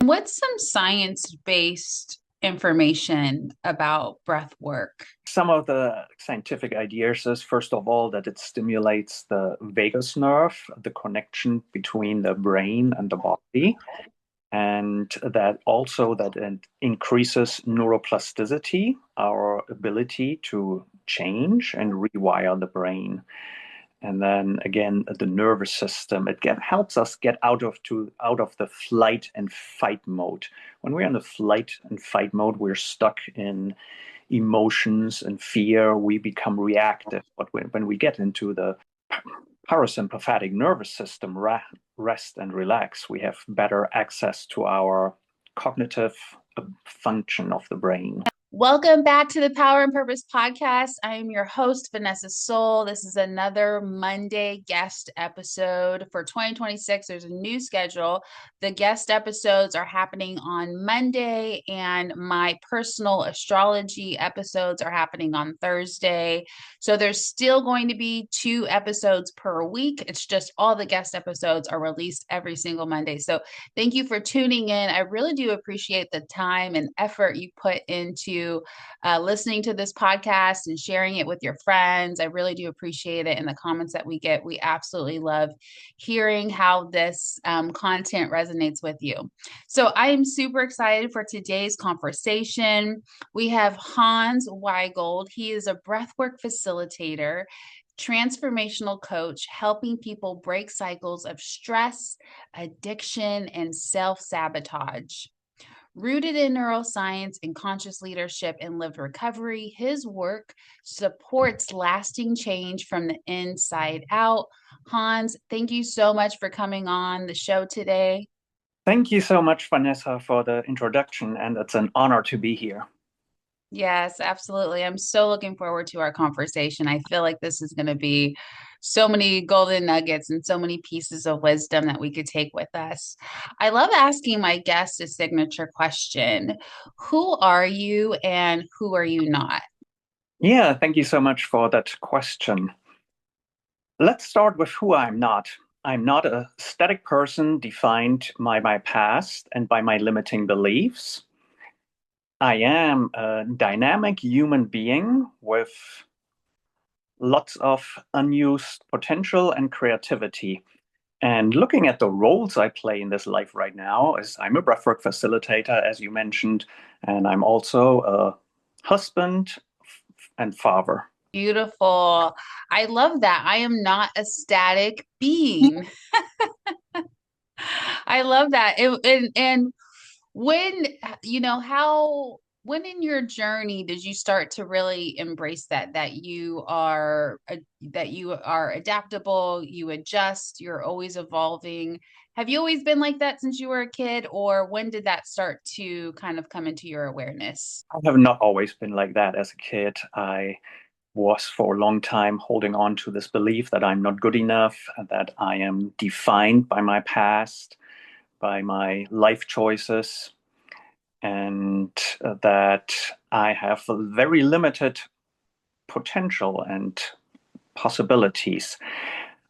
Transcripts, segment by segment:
What's some science-based information about breath work? Some of the scientific ideas is, first of all, that it stimulates the vagus nerve, the connection between the brain and the body, and that also that it increases neuroplasticity, our ability to change and rewire the brain. And then again, the nervous system, helps us get out of the flight and fight mode. When we're in the flight and fight mode, we're stuck in emotions and fear. We become reactive. But when we get into the parasympathetic nervous system, rest and relax, we have better access to our cognitive function of the brain. Welcome back to the Power and Purpose podcast. I am your host, Vanessa Soul. This is another Monday guest episode for 2026. There's a new schedule. The guest episodes are happening on Monday, and my personal astrology episodes are happening on Thursday. So there's still going to be 2 episodes per week. It's just all the guest episodes are released every single Monday. So thank you for tuning in. I really do appreciate the time and effort you put into listening to this podcast and sharing it with your friends. I really do appreciate it. And the comments that we get, we absolutely love hearing how this content resonates with you. So I am super excited for today's conversation. We have Hans Weygoldt. He is a breathwork facilitator, transformational coach, helping people break cycles of stress, addiction, and self sabotage. Rooted in neuroscience and conscious leadership and lived recovery, his work supports lasting change from the inside out. Hans, thank you so much for coming on the show today. Thank you so much, Vanessa, for the introduction, and it's an honor to be here. Yes, absolutely. I'm so looking forward to our conversation. I feel like this is going to be so many golden nuggets and so many pieces of wisdom that we could take with us. I love asking my guests a signature question. Who are you and who are you not? Yeah, thank you so much for that question. Let's start with who I'm not. I'm not a static person defined by my past and by my limiting beliefs. I am a dynamic human being with lots of unused potential and creativity. And looking at the roles I play in this life right now, is I'm a breathwork facilitator, as you mentioned, and I'm also a husband and father. Beautiful. I love that. I am not a static being. I love that. And when, when in your journey did you start to really embrace that you are adaptable, you adjust, you're always evolving? Have you always been like that since you were a kid, or when did that start to kind of come into your awareness? I have not always been like that as a kid. I was for a long time holding on to this belief that I'm not good enough, that I am defined by my past, by my life choices, and that I have a very limited potential and possibilities.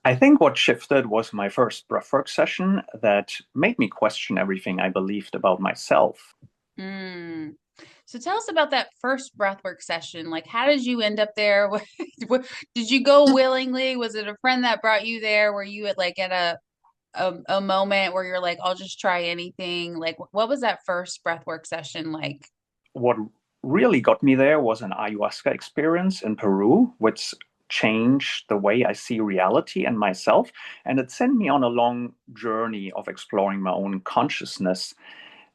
I think what shifted was my first breathwork session that made me question everything I believed about myself. Mm. So tell us about that first breathwork session. Like, how did you end up there? Did you go willingly? Was it a friend that brought you there? Were you at a moment where you're like, I'll just try anything? Like, what was that first breathwork session like? What really got me there was an ayahuasca experience in Peru, which changed the way I see reality and myself. And it sent me on a long journey of exploring my own consciousness.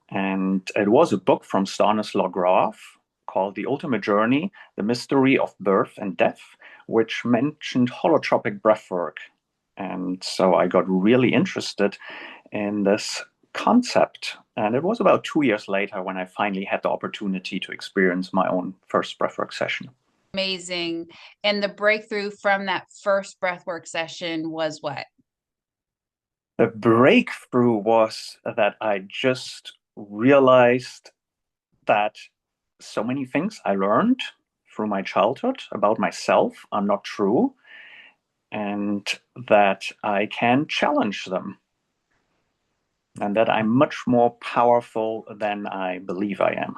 And it was a book from Stanislaw Grof called The Ultimate Journey, The Mystery of Birth and Death, which mentioned holotropic breathwork. And so I got really interested in this concept. And it was about 2 years later when I finally had the opportunity to experience my own first breathwork session. Amazing. And the breakthrough from that first breathwork session was what? The breakthrough was that I just realized that so many things I learned through my childhood about myself are not true, and that I can challenge them. and that I'm much more powerful than I believe I am.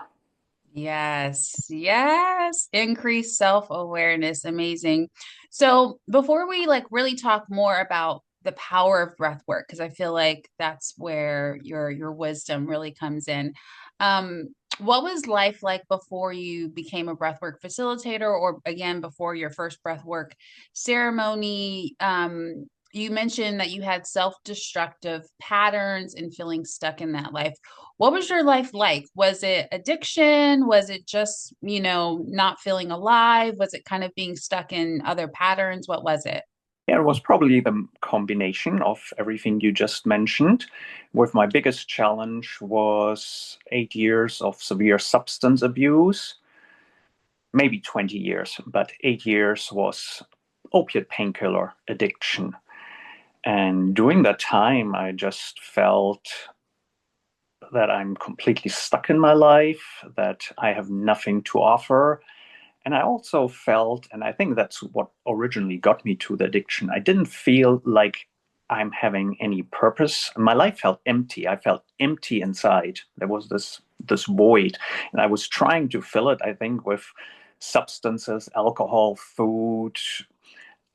Yes, yes. Increased self-awareness. Amazing. So before we like really talk more about the power of breath work, because I feel like that's where your wisdom really comes in. What was life like before you became a breathwork facilitator, or again before your first breathwork ceremony? You mentioned that you had self-destructive patterns and feeling stuck in that life. What was your life like? Was it addiction? Was it just, not feeling alive? Was it kind of being stuck in other patterns? What was it? Yeah, it was probably the combination of everything you just mentioned. With my biggest challenge was 8 years of severe substance abuse, maybe 20 years, but 8 years was opiate painkiller addiction. And during that time, I just felt that I'm completely stuck in my life, that I have nothing to offer. And I also felt, and I think that's what originally got me to the addiction, I didn't feel like I'm having any purpose. My life felt empty. I felt empty inside. There was this void, and I was trying to fill it, I think, with substances, alcohol, food,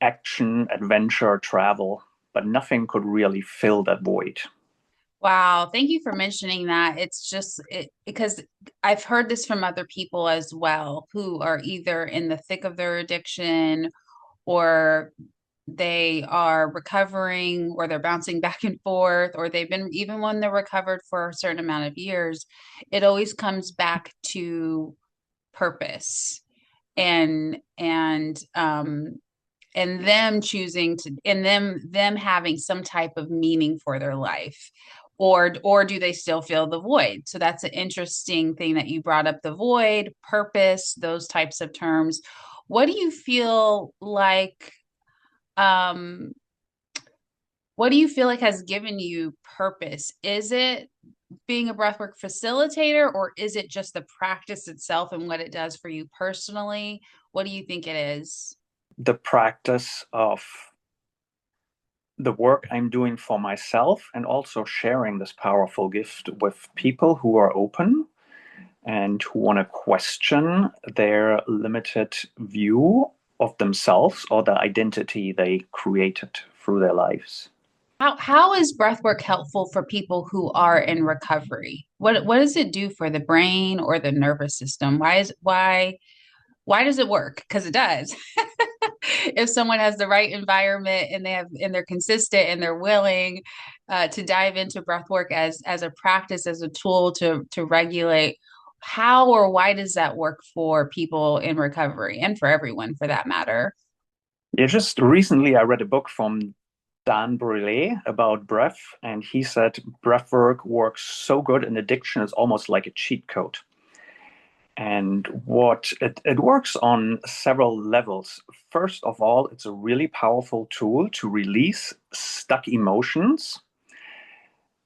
action, adventure, travel, but nothing could really fill that void. Wow, thank you for mentioning that. It's just because I've heard this from other people as well who are either in the thick of their addiction or they are recovering or they're bouncing back and forth or they've been even when they're recovered for a certain amount of years, it always comes back to purpose and and them choosing to and them having some type of meaning for their life, or do they still feel the void? So that's an interesting thing that you brought up, the void, purpose, those types of terms. What do you feel like um what do you feel like has given you purpose? Is it being a breathwork facilitator, or is it just the practice itself and what it does for you personally? What do you think it is? The practice of the work I'm doing for myself and also sharing this powerful gift with people who are open and who want to question their limited view of themselves or the identity they created through their lives. How is breathwork helpful for people who are in recovery? What does it do for the brain or the nervous system? Why does it work? Because it does. If someone has the right environment and they're consistent and they're willing to dive into breath work as a practice, as a tool to regulate, how or why does that work for people in recovery and for everyone for that matter? Yeah, just recently I read a book from Dan Brule about breath, and he said breath work works so good in addiction, it's almost like a cheat code. And it works on several levels. First of all, it's a really powerful tool to release stuck emotions.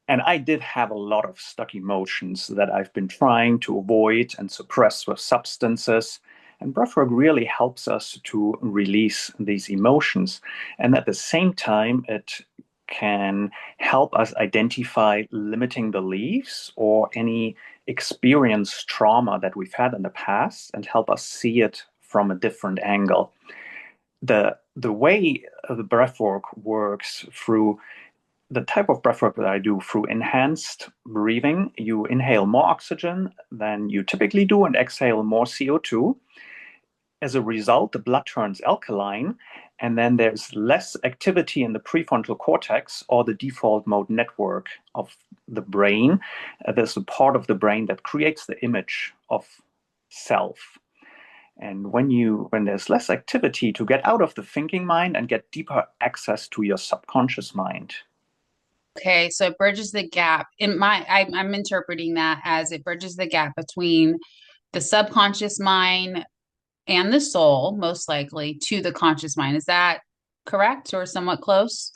And I did have a lot of stuck emotions that I've been trying to avoid and suppress with substances. And breathwork really helps us to release these emotions. And at the same time, it can help us identify limiting beliefs or any experienced trauma that we've had in the past and help us see it from a different angle. The way the breathwork works through the type of breath work that I do through enhanced breathing, you inhale more oxygen than you typically do and exhale more CO2. As a result, the blood turns alkaline, and then there's less activity in the prefrontal cortex or the default mode network of the brain. There's a part of the brain that creates the image of self. And when there's less activity to get out of the thinking mind and get deeper access to your subconscious mind. Okay, so it bridges the gap. I'm interpreting that as it bridges the gap between the subconscious mind and the soul, most likely, to the conscious mind. Is that correct or somewhat close?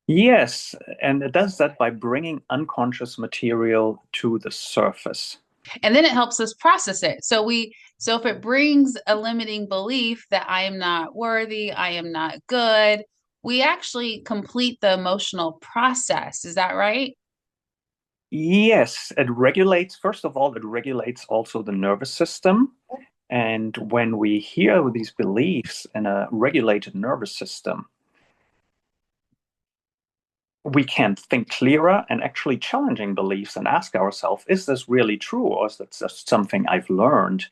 Yes, and it does that by bringing unconscious material to the surface. And then it helps us process it. So if it brings a limiting belief that I am not worthy, I am not good, we actually complete the emotional process. Is that right? Yes, it regulates, first of all, it regulates also the nervous system. And when we hear these beliefs in a regulated nervous system, we can think clearer and actually challenging beliefs and ask ourselves, is this really true, or is that just something I've learned?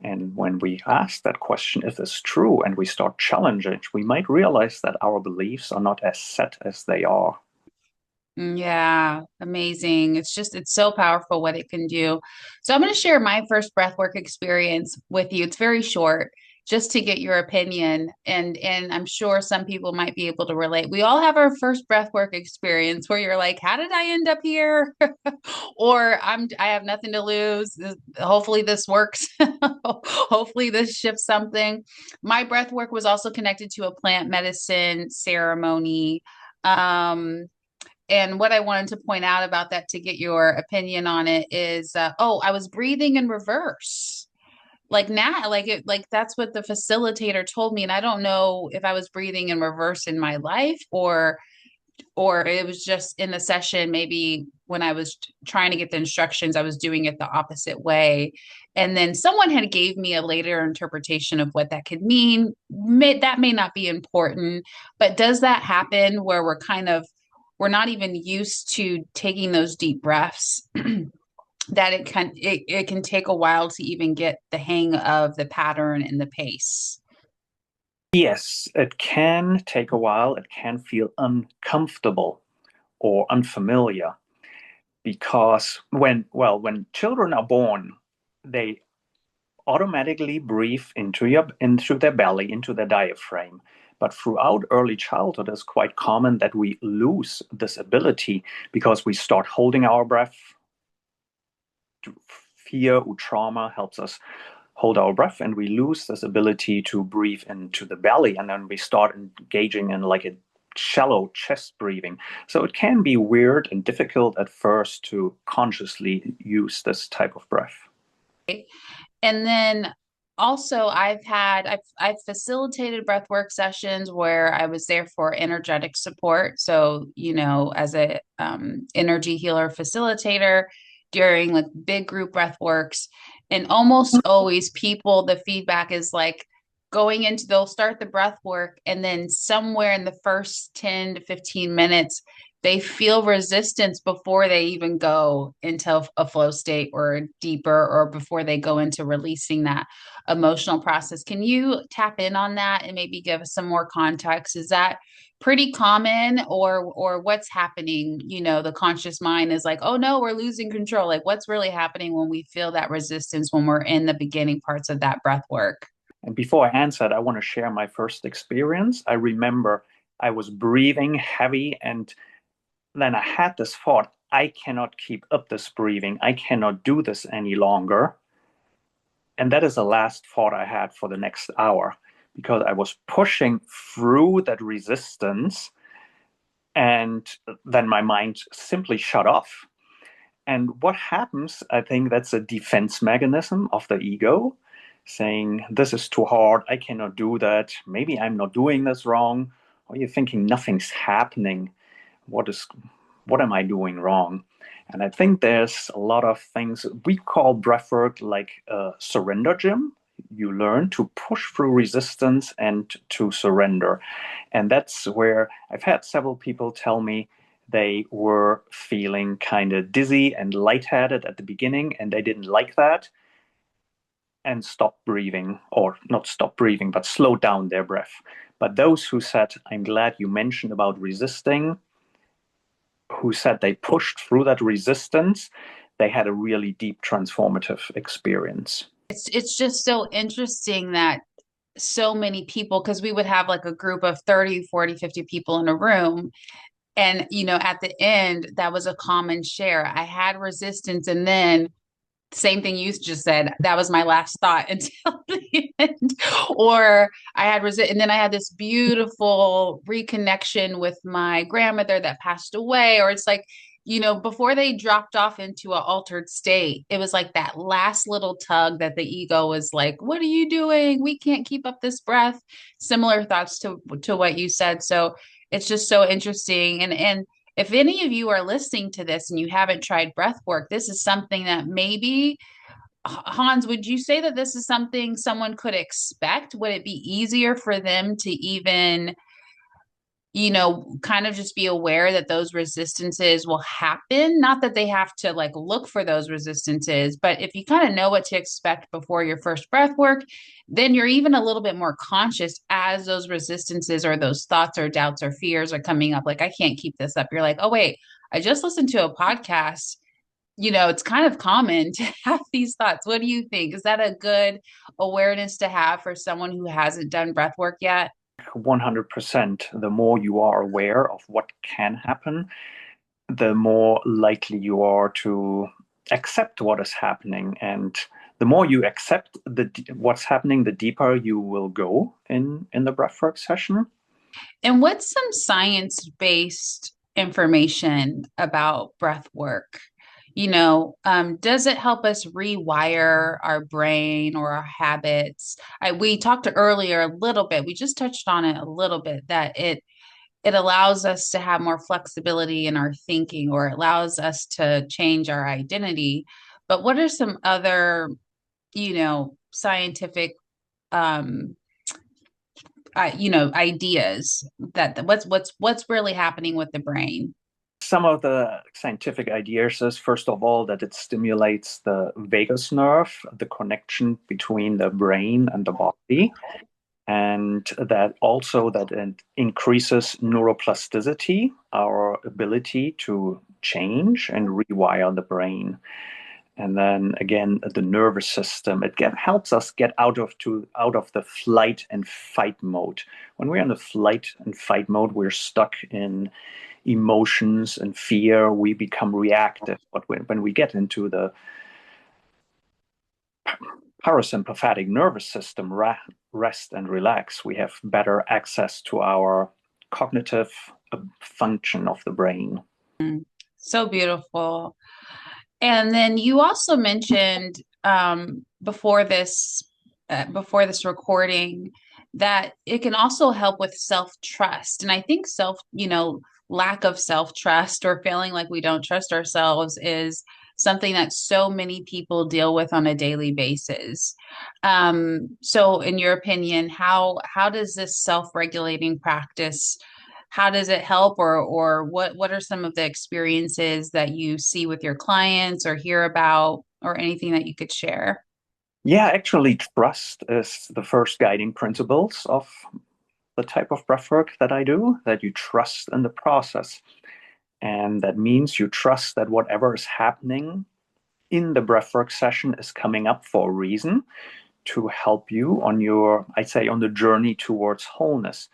And when we ask that question, if it's true, and we start challenging it, we might realize that our beliefs are not as set as they are. Yeah, amazing. It's so powerful what it can do. So I'm going to share my first breathwork experience with you. It's very short, just to get your opinion. And I'm sure some people might be able to relate. We all have our first breathwork experience where you're like, how did I end up here? Or I have nothing to lose. Hopefully this works. Hopefully this shifts something. My breathwork was also connected to a plant medicine ceremony. Um, and what I wanted to point out about that to get your opinion on it is, I was breathing in reverse. Like now, like that's what the facilitator told me. And I don't know if I was breathing in reverse in my life or it was just in the session, maybe when I was trying to get the instructions, I was doing it the opposite way. And then someone had gave me a later interpretation of what that could mean. That may not be important, but does that happen where we're not even used to taking those deep breaths? That it can take a while to even get the hang of the pattern and the pace. Yes, it can take a while. It can feel uncomfortable or unfamiliar because when children are born, they automatically breathe into their belly, into their diaphragm. But throughout early childhood, it's quite common that we lose this ability because we start holding our breath. Fear or trauma helps us hold our breath, and we lose this ability to breathe into the belly, and then we start engaging in like a shallow chest breathing. So it can be weird and difficult at first to consciously use this type of breath. And then also I've facilitated breathwork sessions where I was there for energetic support. So, as a energy healer facilitator during like big group breathworks. And almost always the feedback is like they'll start the breath work and then somewhere in the first 10 to 15 minutes they feel resistance before they even go into a flow state or deeper or before they go into releasing that emotional process. Can you tap in on that and maybe give us some more context? Is that pretty common or what's happening? The conscious mind is like, oh no, we're losing control. Like what's really happening when we feel that resistance when we're in the beginning parts of that breath work? And before I answer that, I want to share my first experience. I remember I was breathing heavy, and then I had this thought, I cannot keep up this breathing. I cannot do this any longer. And that is the last thought I had for the next hour because I was pushing through that resistance. And then my mind simply shut off. And what happens, I think that's a defense mechanism of the ego saying, this is too hard. I cannot do that. Maybe I'm not doing this wrong. Or you're thinking nothing's happening. What am I doing wrong? And I think there's a lot of things we call breathwork like a surrender gym. You learn to push through resistance and to surrender. And that's where I've had several people tell me they were feeling kind of dizzy and lightheaded at the beginning, and they didn't like that and stop breathing, or not stop breathing, but slow down their breath. But those who said, I'm glad you mentioned about resisting, who said they pushed through that resistance, they had a really deep transformative experience. It's just so interesting that so many people, because we would have like a group of 30, 40, 50 people in a room. And, at the end, that was a common share. I had resistance. And then same thing you just said, that was my last thought until the end. Or I had and then I had this beautiful reconnection with my grandmother that passed away. Or it's like, before they dropped off into an altered state, it was like that last little tug that the ego was like, what are you doing? We can't keep up this breath. Similar thoughts to what you said. So it's just so interesting. And if any of you are listening to this and you haven't tried breath work, this is something that maybe, Hans, would you say that this is something someone could expect? Would it be easier for them to even, kind of just be aware that those resistances will happen? Not that they have to like look for those resistances, but if you kind of know what to expect before your first breath work, then you're even a little bit more conscious as those resistances or those thoughts or doubts or fears are coming up. Like, I can't keep this up. You're like, oh, wait, I just listened to a podcast. It's kind of common to have these thoughts. What do you think? Is that a good awareness to have for someone who hasn't done breath work yet? 100%. The more you are aware of what can happen, the more likely you are to accept what is happening. And the more you accept what's happening, the deeper you will go in the breathwork session. And what's some science-based information about breath work? Does it help us rewire our brain or our habits? We talked earlier a little bit, we just touched on it a little bit, that it allows us to have more flexibility in our thinking, or it allows us to change our identity. But what are some other, scientific um ideas that what's really happening with the brain? Some of the scientific ideas is, first of all, that it stimulates the vagus nerve, the connection between the brain and the body, and that also that it increases neuroplasticity, our ability to change and rewire the brain. And then again, the nervous system, helps us get out of the flight and fight mode. When we're in the flight and fight mode, we're stuck in emotions and fear. We become reactive. But when we get into the parasympathetic nervous system, rest and relax, we have better access to our cognitive function of the brain. So beautiful. And then you also mentioned before this recording, that it can also help with self-trust. And I think lack of self-trust or feeling like we don't trust ourselves is something that so many people deal with on a daily basis. So in your opinion, how does this self-regulating practice, how does it help, or what are some of the experiences that you see with your clients or hear about, or anything that you could share? Yeah, actually, trust is the first guiding principles of the type of breathwork that I do, that you trust in the process. And that means you trust that whatever is happening in the breathwork session is coming up for a reason to help you on I'd say, on the journey towards wholeness.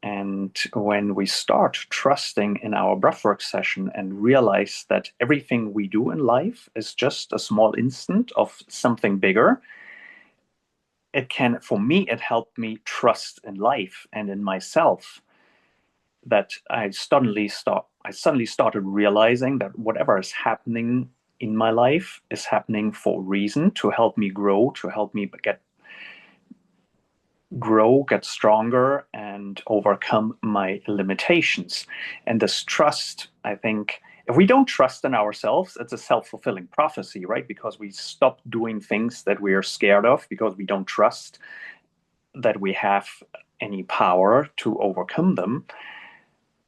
And when we start trusting in our breathwork session and realize that everything we do in life is just a small instant of something bigger, for me, it helped me trust in life and in myself. That I suddenly started realizing that whatever is happening in my life is happening for a reason, to help me grow, to help me get stronger, and overcome my limitations. And this trust, I think, if we don't trust in ourselves, it's a self-fulfilling prophecy, right? Because we stop doing things that we are scared of because we don't trust that we have any power to overcome them.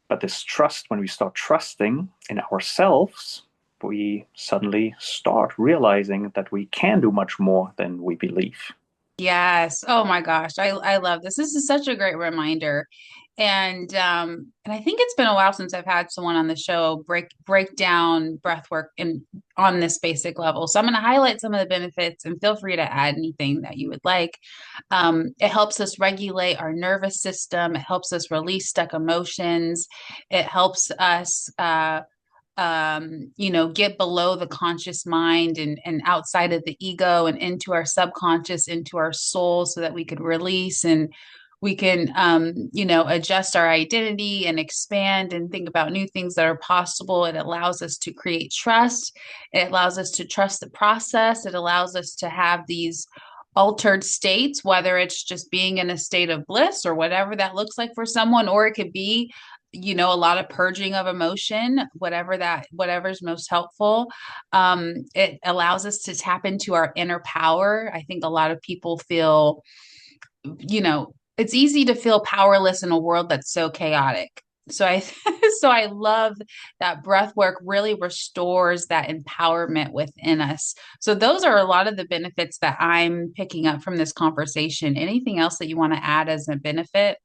But this trust, when we start trusting in ourselves, we suddenly start realizing that we can do much more than we believe. Yes. Oh my gosh. I love this. This is such a great reminder. And I think it's been a while since I've had someone on the show break down breath work on this basic level. So I'm going to highlight some of the benefits, and feel free to add anything that you would like. It helps us regulate our nervous system. It helps us release stuck emotions. It helps us get below the conscious mind and outside of the ego and into our subconscious, into our soul, so that we could release and we can, adjust our identity and expand and think about new things that are possible. It allows us to create trust. It allows us to trust the process. It allows us to have these altered states, whether it's just being in a state of bliss or whatever that looks like for someone, or it could be a lot of purging of emotion, whatever's most helpful. It allows us to tap into our inner power. I think a lot of people feel, it's easy to feel powerless in a world that's so chaotic. So I so I love that breath work really restores that empowerment within us. So those are a lot of the benefits that I'm picking up from this conversation. Anything else that you want to add as a benefit?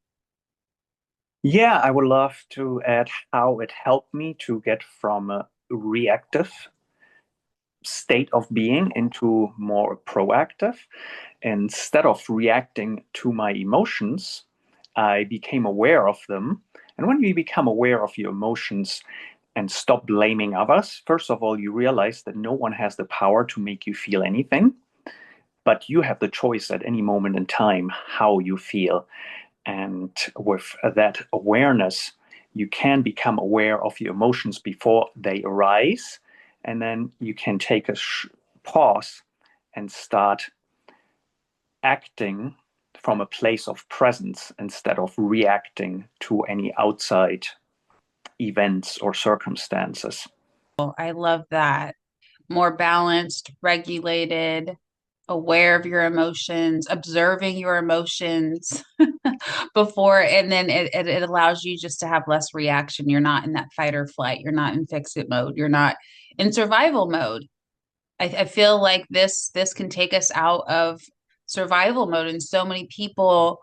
Yeah, I would love to add how it helped me to get from a reactive state of being into more proactive. Instead of reacting to my emotions, I became aware of them. And when you become aware of your emotions and stop blaming others, first of all, you realize that no one has the power to make you feel anything, but you have the choice at any moment in time how you feel. And with that awareness, you can become aware of your emotions before they arise. And then you can take a pause and start acting from a place of presence instead of reacting to any outside events or circumstances. I love that. More balanced, regulated, aware of your emotions, observing your emotions before, and then it allows you just to have less reaction. You're not in that fight or flight. You're not in fix it mode. You're not in survival mode. I feel like this can take us out of survival mode, and so many people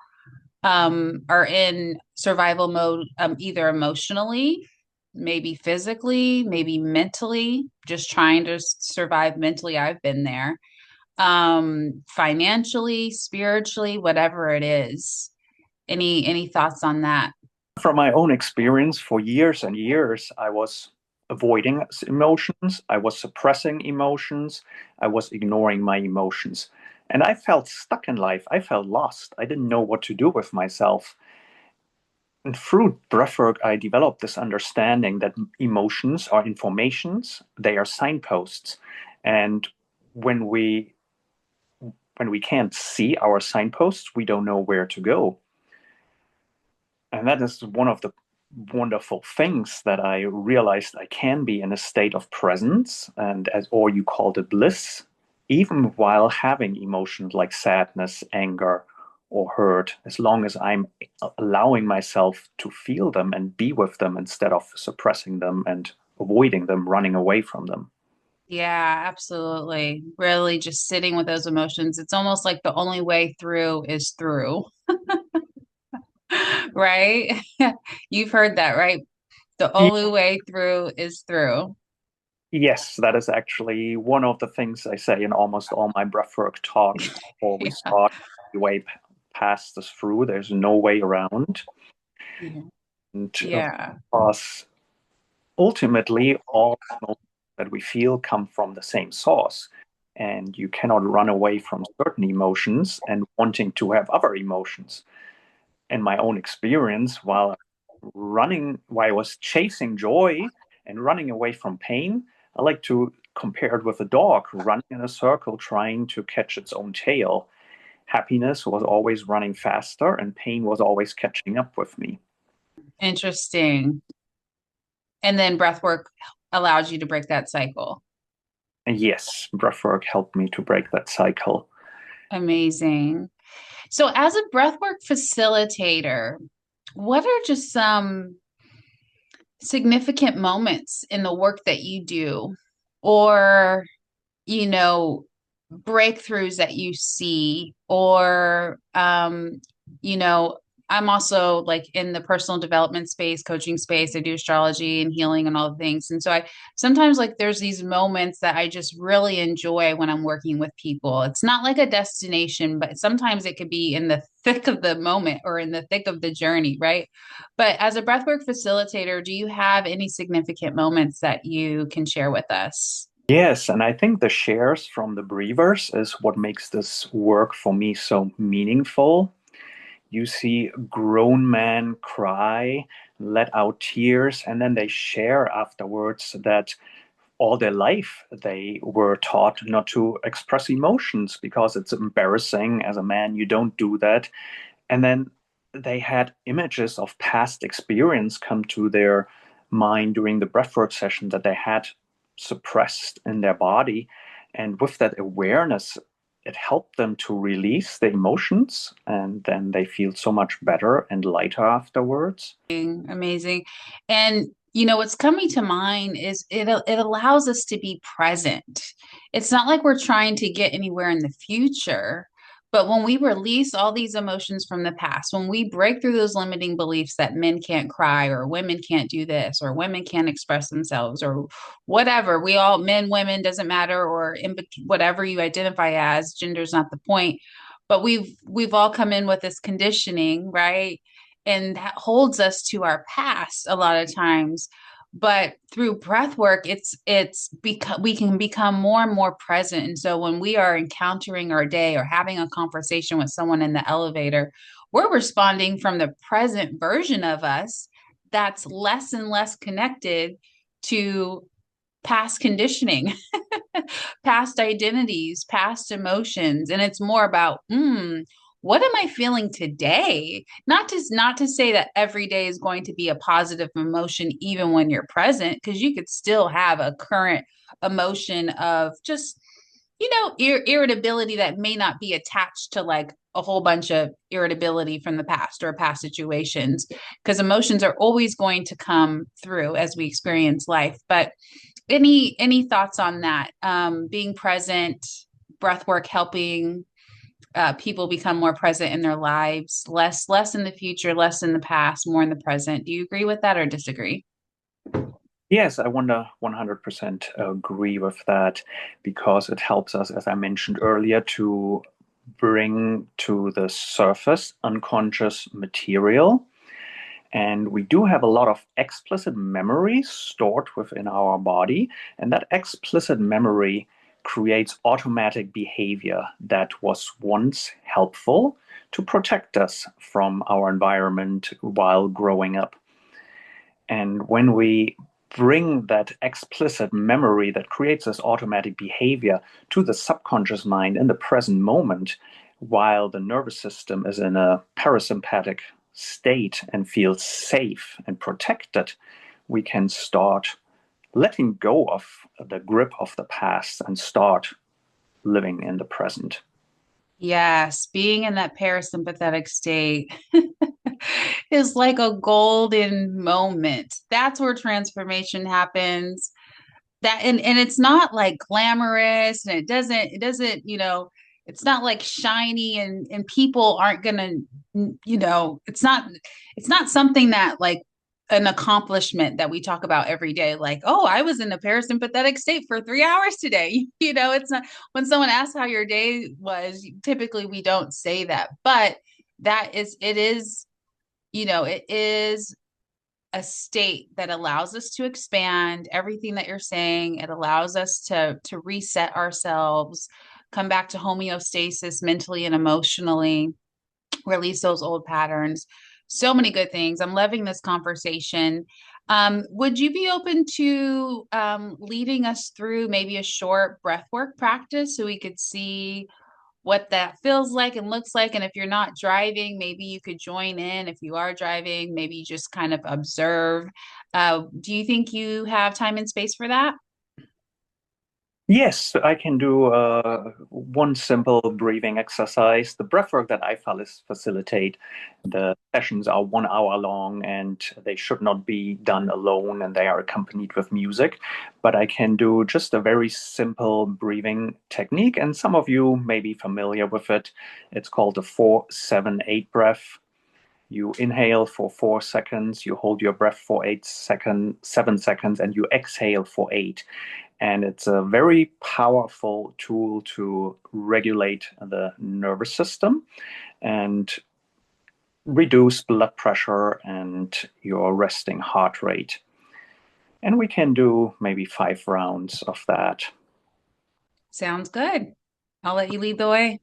are in survival mode, either emotionally, maybe physically, maybe mentally, just trying to survive mentally. I've been there. Financially, spiritually, whatever it is. Any thoughts on that? From my own experience, for years and years, I was avoiding emotions, I was suppressing emotions, I was ignoring my emotions. And I felt stuck in life. I felt lost. I didn't know what to do with myself. And through breathwork, I developed this understanding that emotions are informations, they are signposts. And when we when we can't see our signposts, we don't know where to go. And that is one of the wonderful things that I realized I can be in a state of presence and as or you called it bliss, even while having emotions like sadness, anger, or hurt, as long as I'm allowing myself to feel them and be with them instead of suppressing them and avoiding them, running away from them. Yeah, absolutely. Really just sitting with those emotions. It's almost like the only way through is through, right? You've heard that, right? The only way through is through. Yes, that is actually one of the things I say in almost all my breathwork talks before we Yeah. start. The way past this through, there's no way around. Yeah. And of Yeah. course, ultimately, all emotions that we feel come from the same source. And you cannot run away from certain emotions and wanting to have other emotions. In my own experience, while I was chasing joy and running away from pain, I like to compare it with a dog running in a circle trying to catch its own tail. Happiness was always running faster, and pain was always catching up with me. Interesting. And then breath work allows you to break that cycle. And yes, breathwork helped me to break that cycle. Amazing. So, as a breathwork facilitator, what are just some significant moments in the work that you do, or, you know, breakthroughs that you see, or, you know, I'm also like in the personal development space, coaching space. I do astrology and healing and all the things. And so I sometimes like there's these moments that I just really enjoy when I'm working with people. It's not like a destination, but sometimes it could be in the thick of the moment or in the thick of the journey, right? But as a breathwork facilitator, do you have any significant moments that you can share with us? Yes, and I think the shares from the breathers is what makes this work for me so meaningful. You see grown men cry, let out tears, and then they share afterwards that all their life they were taught not to express emotions because it's embarrassing as a man, you don't do that. And then they had images of past experience come to their mind during the breathwork session that they had suppressed in their body. And with that awareness, it helped them to release the emotions, and then they feel so much better and lighter afterwards. Amazing. And what's coming to mind is it allows us to be present. It's not like we're trying to get anywhere in the future, but when we release all these emotions from the past, when we break through those limiting beliefs that men can't cry or women can't do this or women can't express themselves or whatever, we all men, women, doesn't matter, or whatever you identify as, gender's not the point. But we've all come in with this conditioning, right? And that holds us to our past a lot of times. But through breath work, it's because we can become more and more present. And so when we are encountering our day or having a conversation with someone in the elevator, we're responding from the present version of us that's less and less connected to past conditioning, past identities, past emotions. And it's more about, what am I feeling today? Not to say that every day is going to be a positive emotion, even when you're present, because you could still have a current emotion of just, irritability that may not be attached to like a whole bunch of irritability from the past or past situations, because emotions are always going to come through as we experience life. But any thoughts on that? Being present, breath work helping people become more present in their lives, less in the future, less in the past, more in the present. Do you agree with that or disagree? Yes, I want to 100% agree with that because it helps us, as I mentioned earlier, to bring to the surface unconscious material. And we do have a lot of explicit memory stored within our body. And that explicit memory creates automatic behavior that was once helpful to protect us from our environment while growing up. And when we bring that explicit memory that creates this automatic behavior to the subconscious mind in the present moment, while the nervous system is in a parasympathetic state and feels safe and protected, we can start letting go of the grip of the past and start living in the present. Yes, being in that parasympathetic state is like a golden moment. That's where transformation happens. That and it's not like glamorous, and it doesn't, it's not like shiny, and people aren't gonna, it's not something that like an accomplishment that we talk about every day, like, oh, I was in a parasympathetic state for 3 hours today. It's not. When someone asks how your day was, typically we don't say that, but it is a state that allows us to expand everything that you're saying. It allows us to reset ourselves, come back to homeostasis mentally and emotionally, release those old patterns. So many good things. I'm loving this conversation. Would you be open to leading us through maybe a short breathwork practice so we could see what that feels like and looks like? And if you're not driving, maybe you could join in. If you are driving, maybe you just kind of observe. Do you think you have time and space for that? Yes, I can do one simple breathing exercise. The breathwork that I facilitate, the sessions are 1 hour long and they should not be done alone and they are accompanied with music. But I can do just a very simple breathing technique, and some of you may be familiar with it. It's called the 4-7-8 breath. You inhale for 4 seconds, you hold your breath for 7 seconds, and you exhale for 8. And it's a very powerful tool to regulate the nervous system and reduce blood pressure and your resting heart rate. And we can do maybe 5 rounds of that. Sounds good. I'll let you lead the way.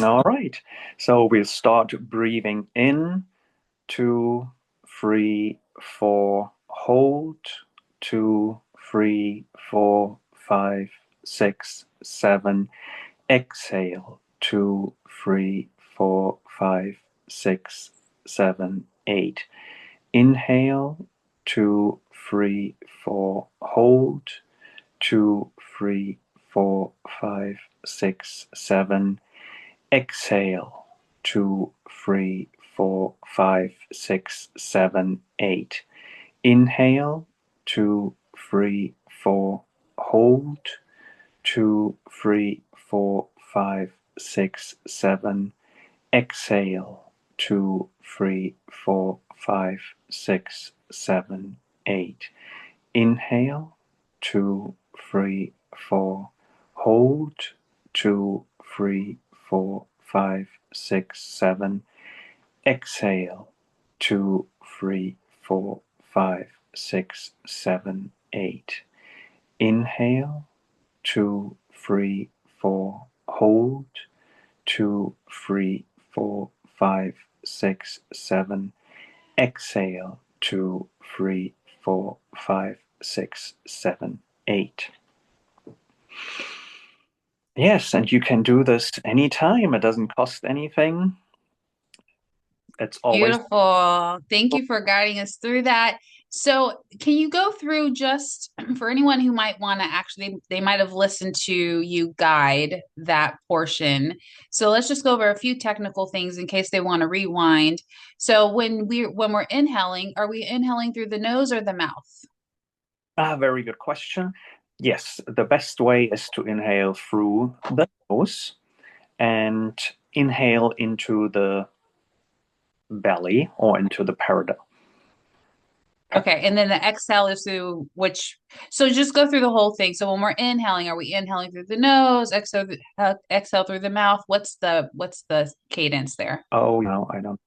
All right. So we'll start breathing in, 2, 3, 4, hold, 2, 3, 4, 5, 6, 7. Exhale, 2, 3, 4, 5, 6, 7, 8. Inhale, 2, 3, 4. Hold, 2, 3, 4, 5, 6, 7. Exhale, 2, 3, 4, 5, 6, 7, 8. Inhale, 2, 3, 4. Hold, 2, 3, 4, 5, 6, 7. Exhale, 2, 3, 4, 5, 6, 7, 8. Inhale, 2, 3, 4. Hold, 2, 3, 4, 5, 6, 7. Exhale, 2, 3, 4, 5, 6, 7, 8. Inhale, 2, 3, 4. Hold, 2, 3, 4, 5, 6, 7. Exhale, 2, 3, 4, 5, 6, 7, 8. Yes, and you can do this anytime. It doesn't cost anything. It's always. Beautiful. Thank you for guiding us through that. So, can you go through just for anyone who might want to actually, they might have listened to you guide that portion. So, let's just go over a few technical things in case they want to rewind. So, when we're inhaling, are we inhaling through the nose or the mouth? Very good question. Yes, the best way is to inhale through the nose and inhale into the belly or into the parada. Okay, and then the exhale is through which, so just go through the whole thing. So when we're inhaling, are we inhaling through the nose, exhale through the mouth? What's the cadence there? Oh, no, I don't.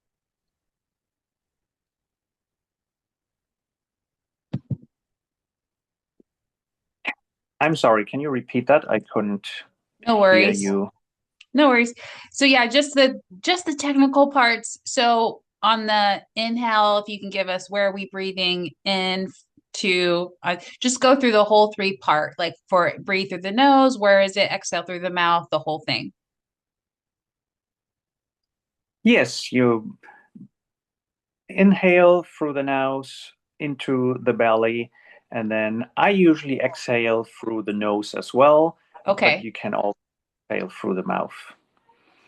I'm sorry, can you repeat that? I couldn't No hear worries. you. No worries. So yeah, just the technical parts. So on the inhale, if you can give us where are we breathing in to just go through the whole three part, like for breathe through the nose, where is it? Exhale through the mouth, the whole thing. Yes, you inhale through the nose into the belly, and then I usually exhale through the nose as well, but Okay. you can also exhale through the mouth.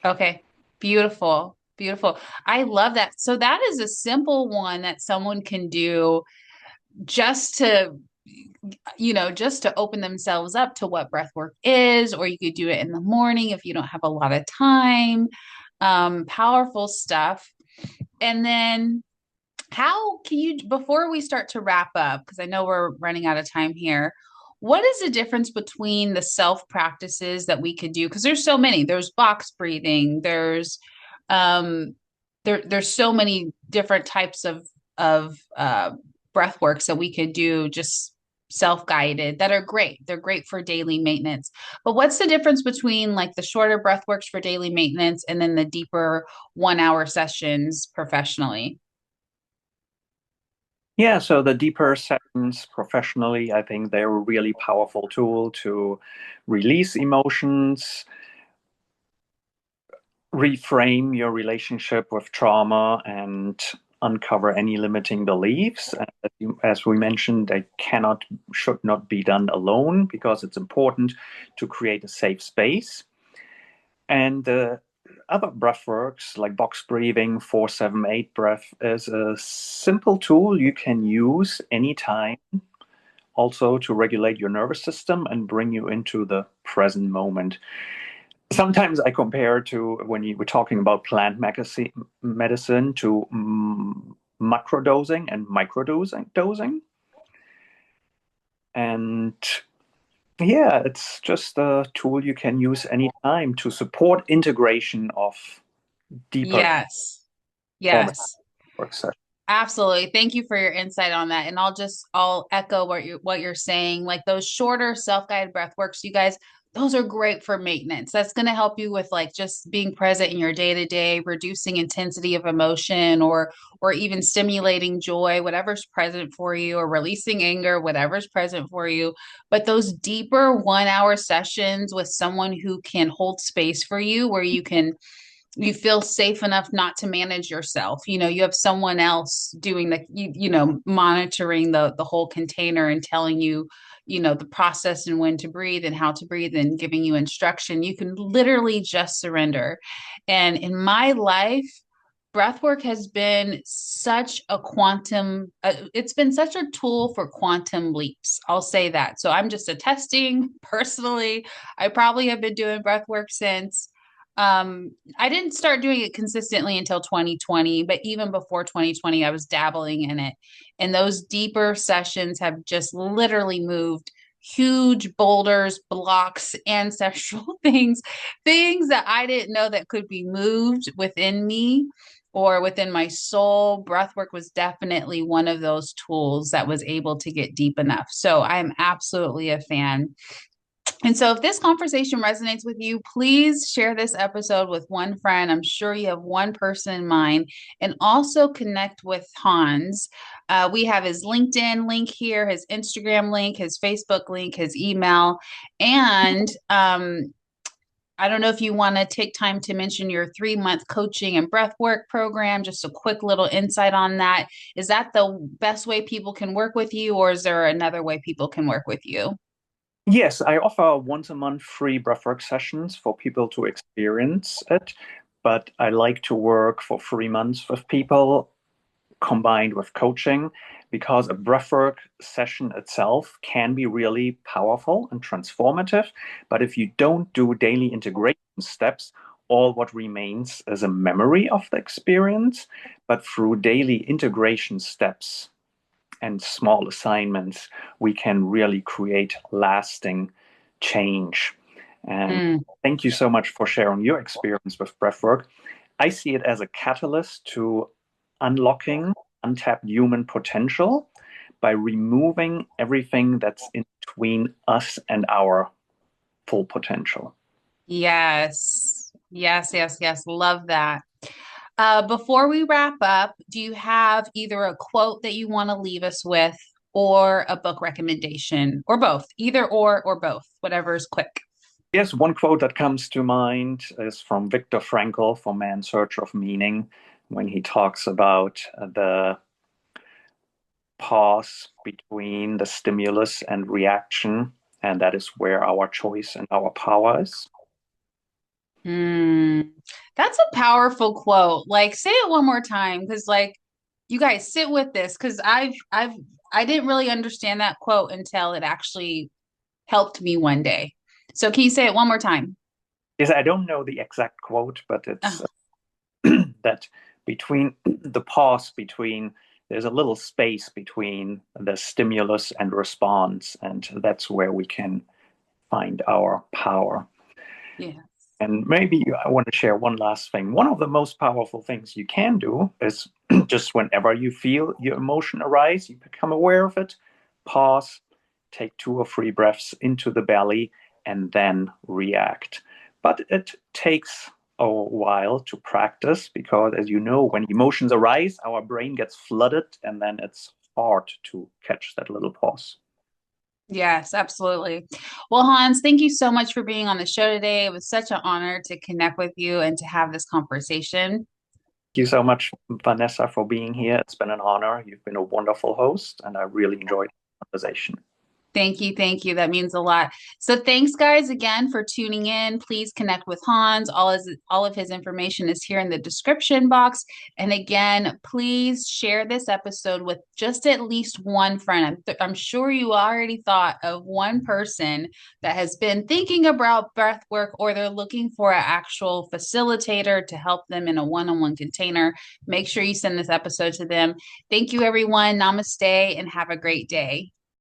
Okay. Beautiful. Beautiful. I love that. So that is a simple one that someone can do just to, just to open themselves up to what breath work is, or you could do it in the morning if you don't have a lot of time. Powerful stuff. And then how can you, before we start to wrap up, because I know we're running out of time here, what is the difference between the self practices that we could do? Because there's so many. There's box breathing. Um, there's so many different types of breath works that we could do just self-guided that are great. They're great for daily maintenance. But what's the difference between like the shorter breath works for daily maintenance and then the deeper 1 hour sessions professionally? Yeah, so the deeper sessions professionally, I think they're a really powerful tool to release emotions, reframe your relationship with trauma, and uncover any limiting beliefs. And as we mentioned, they should not be done alone because it's important to create a safe space. And the other breath works like box breathing, 4-7-8 breath is a simple tool you can use anytime also to regulate your nervous system and bring you into the present moment. Sometimes I compare to when you were talking about medicine to macrodosing and microdosing. And yeah, it's just a tool you can use anytime to support integration of deeper Yes. formative Yes. work sessions. Absolutely. Thank you for your insight on that. And I'll echo what you're saying. Like those shorter self-guided breath works, you guys, those are great for maintenance. That's going to help you with like just being present in your day-to-day, reducing intensity of emotion or even stimulating joy, whatever's present for you, or releasing anger, whatever's present for you. But those deeper 1 hour sessions with someone who can hold space for you where you can you feel safe enough not to manage yourself. You have someone else doing monitoring the whole container and telling you, the process and when to breathe and how to breathe and giving you instruction. You can literally just surrender. And in my life, breathwork has been such a it's been such a tool for quantum leaps. I'll say that. So I'm just attesting personally. I probably have been doing breathwork since I didn't start doing it consistently until 2020, but even before 2020, I was dabbling in it. And those deeper sessions have just literally moved huge boulders, blocks, ancestral things that I didn't know that could be moved within me or within my soul. Breathwork was definitely one of those tools that was able to get deep enough. So I'm absolutely a fan. And so, if this conversation resonates with you, please share this episode with one friend. I'm sure you have one person in mind, and also connect with Hans. We have his LinkedIn link here, his Instagram link, his Facebook link, his email. And I don't know if you want to take time to mention your 3-month coaching and breathwork program, just a quick little insight on that. Is that the best way people can work with you, or is there another way people can work with you? Yes, I offer once a month free breathwork sessions for people to experience it, but I like to work for 3 months with people combined with coaching because a breathwork session itself can be really powerful and transformative. But if you don't do daily integration steps, all what remains is a memory of the experience. But through daily integration steps and small assignments, we can really create lasting change. And thank you so much for sharing your experience with breathwork. I see it as a catalyst to unlocking untapped human potential by removing everything that's in between us and our full potential. Yes. Yes, yes, yes. Love that. Before we wrap up, do you have either a quote that you want to leave us with or a book recommendation or both? Either or both, whatever is quick. Yes, one quote that comes to mind is from Viktor Frankl from Man's Search of Meaning, when he talks about the pause between the stimulus and reaction, and that is where our choice and our power is. Hmm. That's a powerful quote. Like, say it one more time, because you guys sit with this, because I didn't really understand that quote until it actually helped me one day. So can you say it one more time? Yes, I don't know the exact quote, but it's Oh, that between the pause between there's a little space between the stimulus and response, and that's where we can find our power. yeah. And maybe I want to share one last thing. One of the most powerful things you can do is just whenever you feel your emotion arise, you become aware of it, pause, take 2 or 3 breaths into the belly, and then react. But it takes a while to practice because, as you know, when emotions arise, our brain gets flooded, and then it's hard to catch that little pause. Yes, absolutely. Well, Hans, thank you so much for being on the show today. It was such an honor to connect with you and to have this conversation. Thank you so much, Vanessa, for being here. It's been an honor. You've been a wonderful host, and I really enjoyed the conversation. Thank you. Thank you. That means a lot. So thanks guys again for tuning in. Please connect with Hans. All of his information is here in the description box. And again, please share this episode with just at least one friend. I'm sure you already thought of one person that has been thinking about breath work, or they're looking for an actual facilitator to help them in a one-on-one container. Make sure you send this episode to them. Thank you everyone. Namaste and have a great day.